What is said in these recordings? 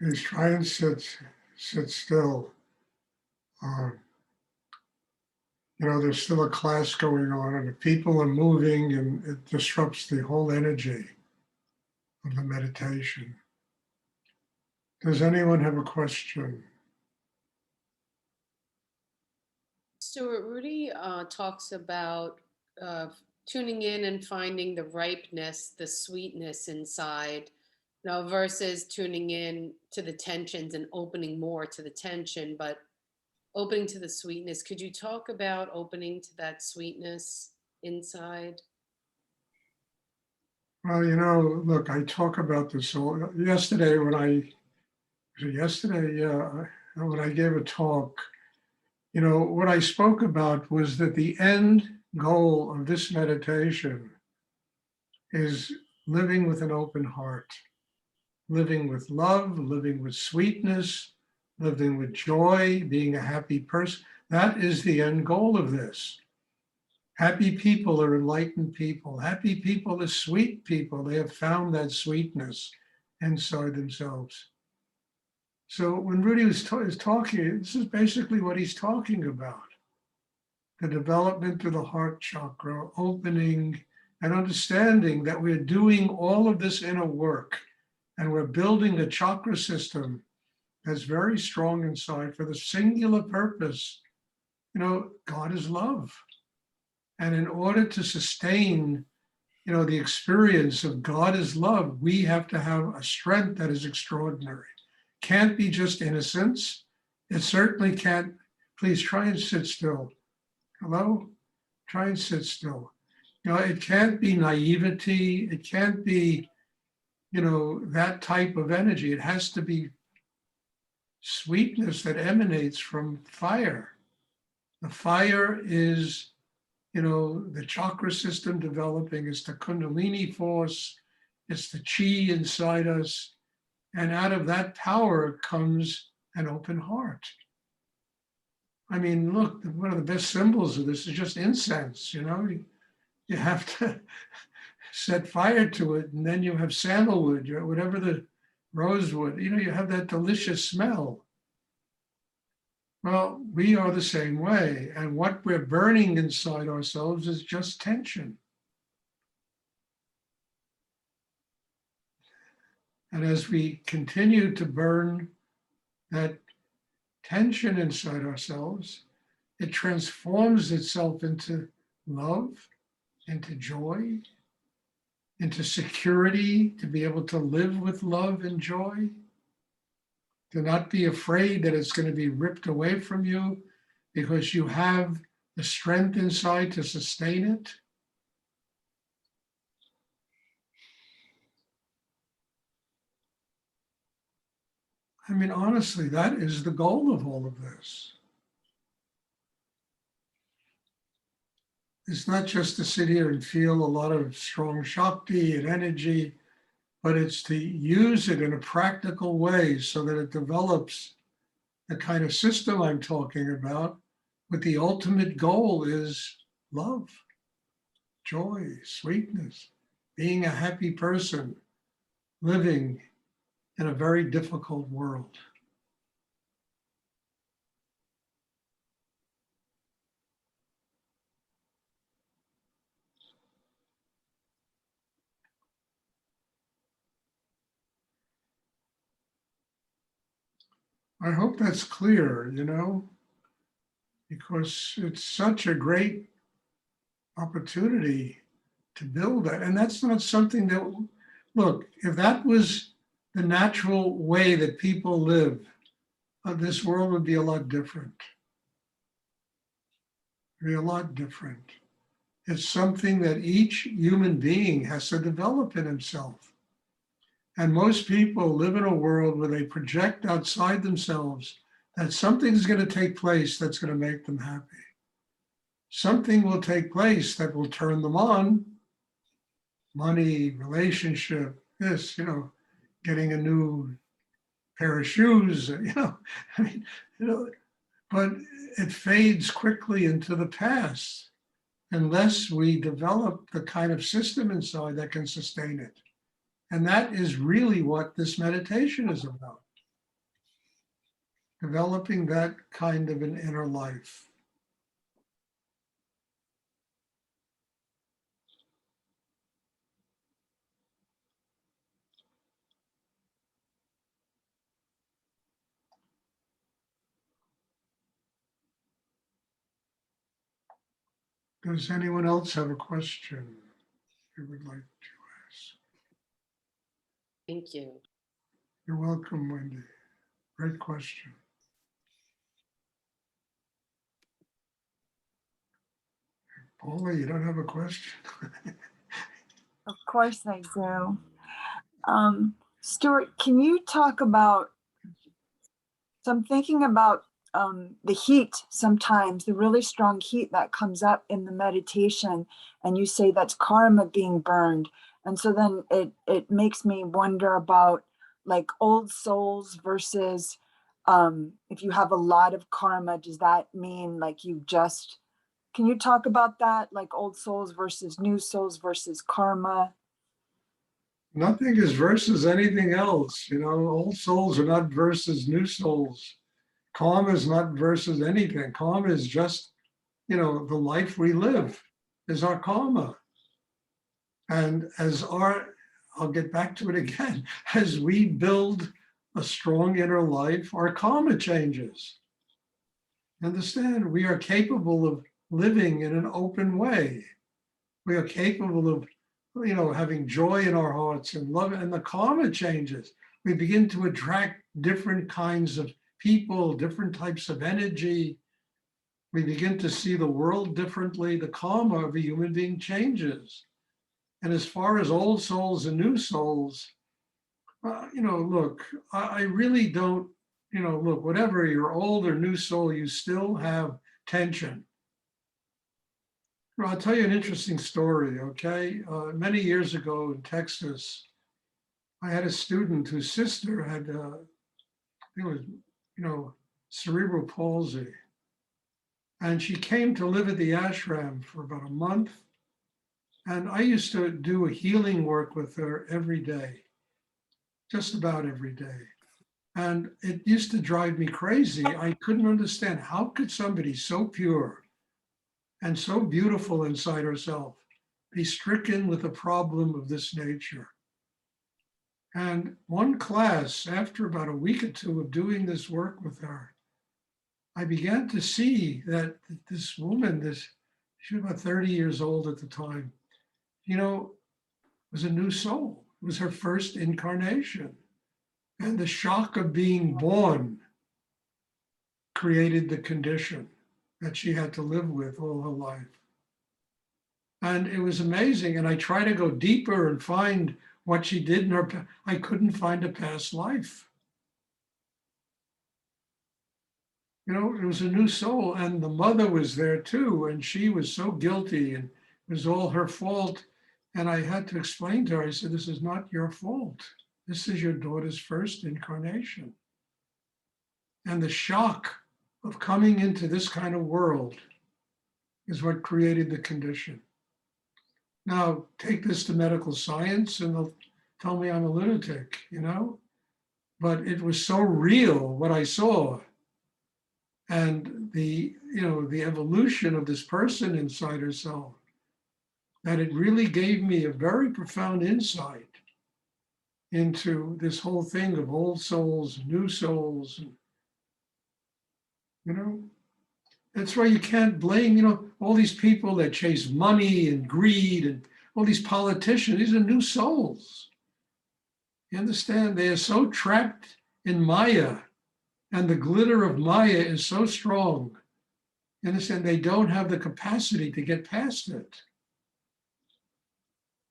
is try and sit still. Uh, there's still a class going on, and if people are moving, and it disrupts the whole energy of the meditation. Does anyone have a question? Stuart, Rudy talks about uh, tuning in and finding the ripeness, the sweetness inside, versus tuning in to the tensions and opening more to the tension, but opening to the sweetness. Could you talk about opening to that sweetness inside? Well, look, I talk about this all yesterday yesterday, yeah, when I gave a talk. What I spoke about was that the end goal of this meditation is living with an open heart, living with love, living with sweetness, living with joy, being a happy person. That is the end goal of this. Happy people are enlightened people. Happy people are sweet people. They have found that sweetness inside themselves. So when Rudy is talking, this is basically what he's talking about. The development of the heart chakra, opening and understanding that we're doing all of this inner work and we're building a chakra system that's very strong inside for the singular purpose. God is love. And in order to sustain, the experience of God is love, we have to have a strength that is extraordinary. Can't be just innocence. It certainly can't. Please try and sit still. Hello? Try and sit still. It can't be naivety. It can't be, that type of energy. It has to be sweetness that emanates from fire. The fire is, the chakra system developing. It's the Kundalini force. It's the chi inside us. And out of that power comes an open heart. I mean, look, one of the best symbols of this is just incense. You have to set fire to it, and then you have sandalwood, whatever the rosewood, you have that delicious smell. Well, we are the same way. And what we're burning inside ourselves is just tension. And as we continue to burn that tension inside ourselves, it transforms itself into love, into joy, into security, to be able to live with love and joy, to not be afraid that it's going to be ripped away from you because you have the strength inside to sustain it. I mean, honestly, that is the goal of all of this. It's not just to sit here and feel a lot of strong Shakti and energy, but it's to use it in a practical way so that it develops the kind of system I'm talking about. But the ultimate goal is love, joy, sweetness, being a happy person, living in a very difficult world. I hope that's clear, because it's such a great opportunity to build that. And that's not something that, look, if that was the natural way that people live, this world would be a lot different. It'd be a lot different. It's something that each human being has to develop in himself. And most people live in a world where they project outside themselves that something's going to take place that's going to make them happy. Something will take place that will turn them on. Money, relationship, this, getting a new pair of shoes, I mean, but it fades quickly into the past unless we develop the kind of system inside that can sustain it. And that is really what this meditation is about. developing that kind of an inner life. Does anyone else have a question you would like to ask? Thank you. You're welcome, Wendy. Great question. Paula, you don't have a question? Of course I do. Stuart, can you talk about, so I'm thinking about the heat sometimes, the really strong heat that comes up in the meditation, and you say that's karma being burned. And so then it makes me wonder about like old souls versus if you have a lot of karma, does that mean like you just, can you talk about that? Like old souls versus new souls versus karma? Nothing is versus anything else. You know, old souls are not versus new souls. Karma is not versus anything. Karma is just, you know, the life we live is our karma. And I'll get back to it again, as we build a strong inner life, our karma changes. Understand, we are capable of living in an open way. We are capable of, you know, having joy in our hearts and love, and the karma changes. We begin to attract different kinds of people, different types of energy. We begin to see the world differently. The karma of a human being changes. And as far as old souls and new souls, you know, look, I really don't, you know, look, whatever you're old or new soul, you still have tension. Well, I'll tell you an interesting story, okay? Many years ago in Texas, I had a student whose sister had, I think it was, you know, cerebral palsy. And she came to live at the ashram for about a month. And I used to do a healing work with her every day, just about every day. And it used to drive me crazy. I couldn't understand, how could somebody so pure and so beautiful inside herself be stricken with a problem of this nature? And one class, after about a week or two of doing this work with her, I began to see that this woman, she was about 30 years old at the time, you know, was a new soul. It was her first incarnation. And the shock of being born created the condition that she had to live with all her life. And it was amazing. And I tried to go deeper and find what she did in her, I couldn't find a past life. You know, it was a new soul, and the mother was there too. And she was so guilty, and it was all her fault. And I had to explain to her, I said, this is not your fault. This is your daughter's first incarnation. And the shock of coming into this kind of world is what created the condition. Now, take this to medical science and they'll tell me I'm a lunatic, you know? But it was so real what I saw. And the, you know, the evolution of this person inside herself, that it really gave me a very profound insight into this whole thing of old souls, new souls, and, you know, that's why you can't blame, you know, all these people that chase money and greed and all these politicians. These are new souls. You understand? They are so trapped in Maya, and the glitter of Maya is so strong. You understand? They don't have the capacity to get past it.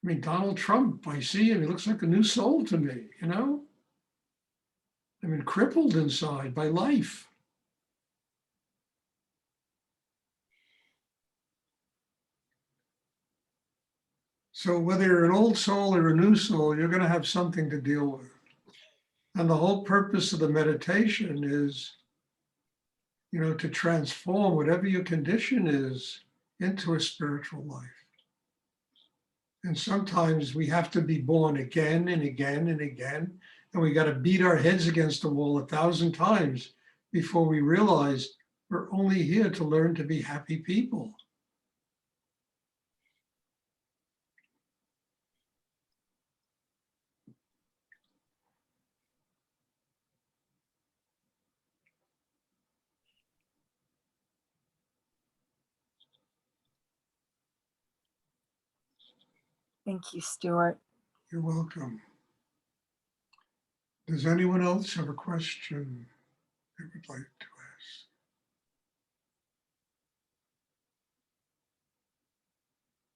I mean, Donald Trump, I see him, he looks like a new soul to me, you know? I mean, crippled inside by life. So whether you're an old soul or a new soul, you're going to have something to deal with. And the whole purpose of the meditation is, you know, to transform whatever your condition is into a spiritual life. And sometimes we have to be born again and again and again, and we got to beat our heads against the wall 1,000 times before we realized we're only here to learn to be happy people. Thank you, Stuart. You're welcome. Does anyone else have a question they would like to ask?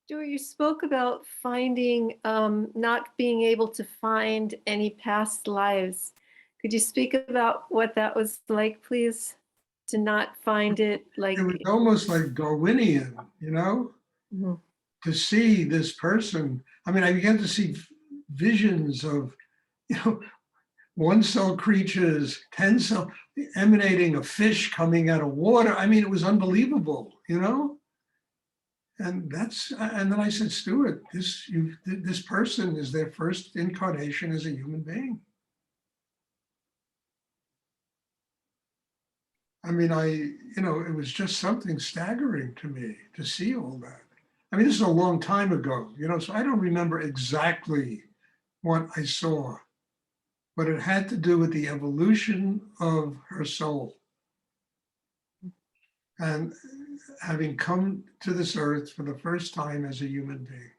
Stuart, you spoke about finding, not being able to find any past lives. Could you speak about what that was like, please? To not find it like. It was almost like Darwinian, you know, Mhm. to see this person. I mean, I began to see visions of, you know, 1-cell creatures, 10-cell, emanating a fish coming out of water. I mean, it was unbelievable, you know? And then I said, Stuart, this person is their first incarnation as a human being. I mean, it was just something staggering to me to see all that. I mean, this is a long time ago, so I don't remember exactly what I saw, but it had to do with the evolution of her soul. And having come to this earth for the first time as a human being.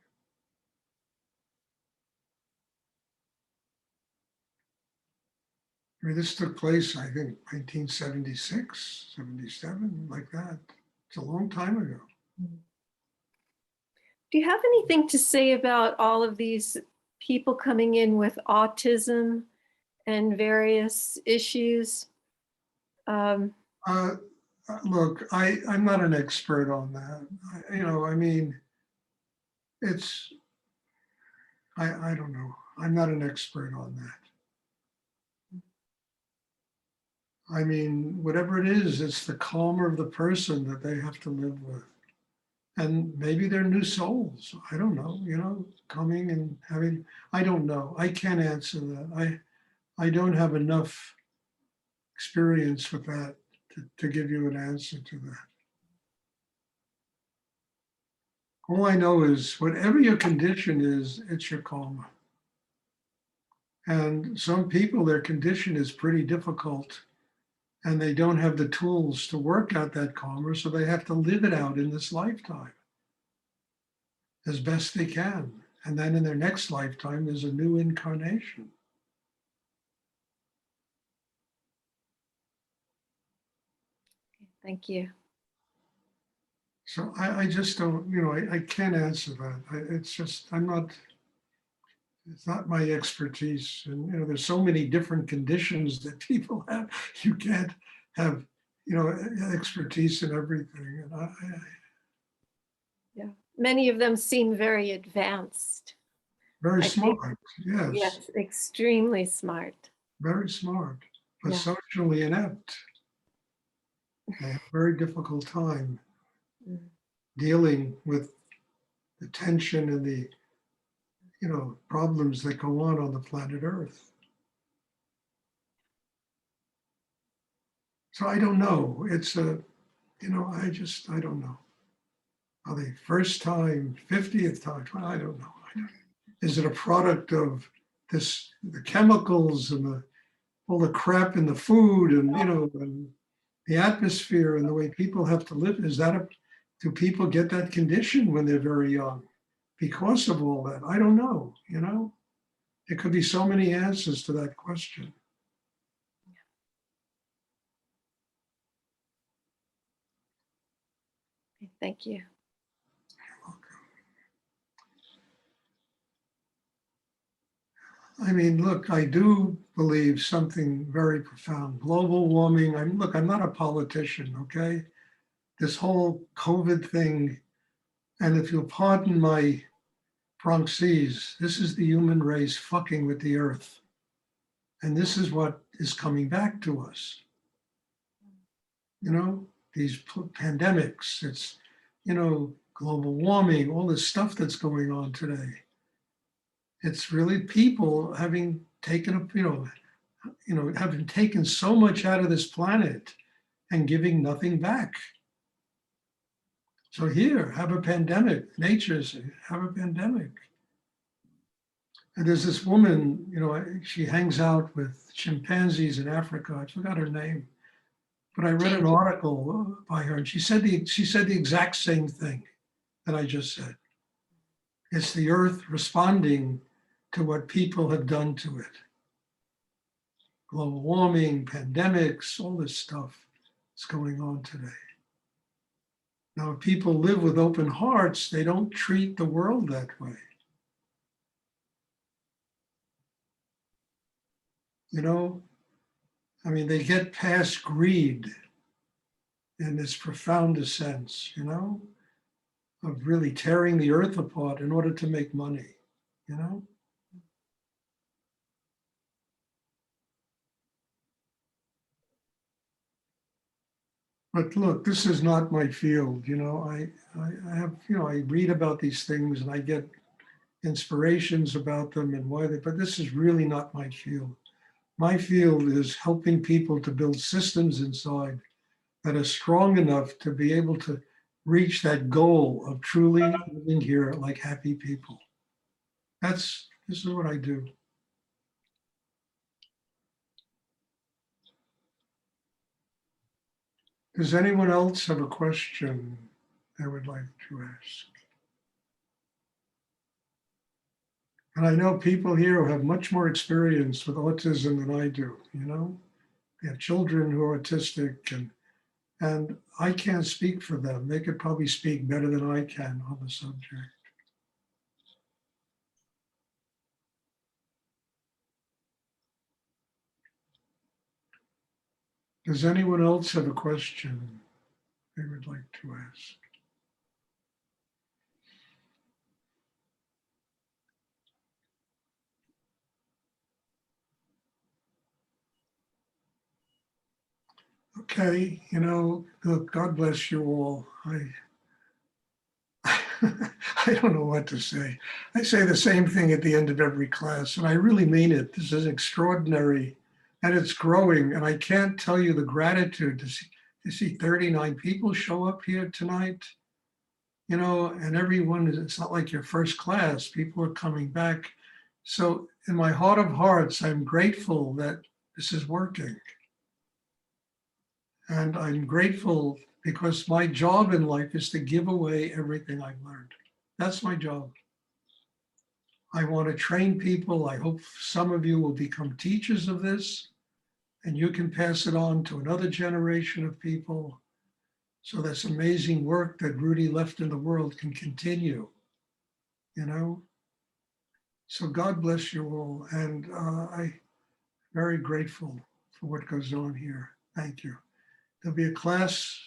I mean, this took place, I think, 1976, 77, like that. It's a long time ago. Do you have anything to say about all of these people coming in with autism and various issues? Look, I'm not an expert on that. I mean, I don't know. I'm not an expert on that. I mean, whatever it is, it's the karma of the person that they have to live with. And maybe they're new souls. I don't know, coming and having, I don't know. I can't answer that. I don't have enough experience with that to give you an answer to that. All I know is whatever your condition is, it's your karma. And some people, their condition is pretty difficult and they don't have the tools to work out that karma, so they have to live it out in this lifetime as best they can. And then in their next lifetime, there's a new incarnation. Thank you. So I just don't, I can't answer that. It's not my expertise. And, there's so many different conditions that people have. You can't have, expertise in everything. And Yeah. Many of them seem very advanced. very I think- smart, yes, Yes, extremely smart. very smart, but Yeah. socially inept. They have a very difficult time Mm. dealing with the tension and the, problems that go on the planet Earth. So I don't know. It's I don't know. Are they first time, 50th time? Well, I don't know. Is it a product of the chemicals and all the crap in the food and, and the atmosphere and the way people have to live? Do people get that condition when they're very young because of all that? I don't know, There could be so many answers to that question. Thank you. I mean, look, I do believe something very profound. Global warming. I'm not a politician, okay? This whole COVID thing, and if you'll pardon my Bronxese, this is the human race fucking with the earth. And this is what is coming back to us. These pandemics, it's, global warming, all this stuff that's going on today. It's really people having taken up, having taken so much out of this planet and giving nothing back. So here, have a pandemic. Nature's have a pandemic. And there's this woman, she hangs out with chimpanzees in Africa. I forgot her name, but I read an article by her, and she said the exact same thing that I just said. It's the earth responding to what people have done to it. Global warming, pandemics, all this stuff is going on today. Now, if people live with open hearts, they don't treat the world that way. They get past greed in this profoundest sense, of really tearing the earth apart in order to make money, But look, this is not my field, I have, I read about these things and I get inspirations about them and why but this is really not my field. My field is helping people to build systems inside that are strong enough to be able to reach that goal of truly living here like happy people. This is what I do. Does anyone else have a question they would like to ask? And I know people here who have much more experience with autism than I do, They have children who are autistic and I can't speak for them. They could probably speak better than I can on the subject. Does anyone else have a question they would like to ask? Okay, look, God bless you all. I don't know what to say. I say the same thing at the end of every class, and I really mean it. This is extraordinary, and it's growing, and I can't tell you the gratitude to see 39 people show up here tonight, and everyone, it's not like your first class, people are coming back. So in my heart of hearts, I'm grateful that this is working. And I'm grateful because my job in life is to give away everything I've learned. That's my job. I want to train people. I hope some of you will become teachers of this and you can pass it on to another generation of people. So this amazing work that Rudy left in the world can continue, So God bless you all. And I'm very grateful for what goes on here. Thank you. There'll be a class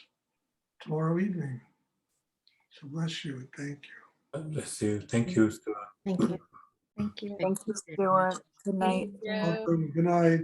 tomorrow evening. So bless you and thank you. God bless you. Thank you, Stuart. Thank you. Thank you. Thank you, Stuart. Good night. Yeah. Welcome. Good night.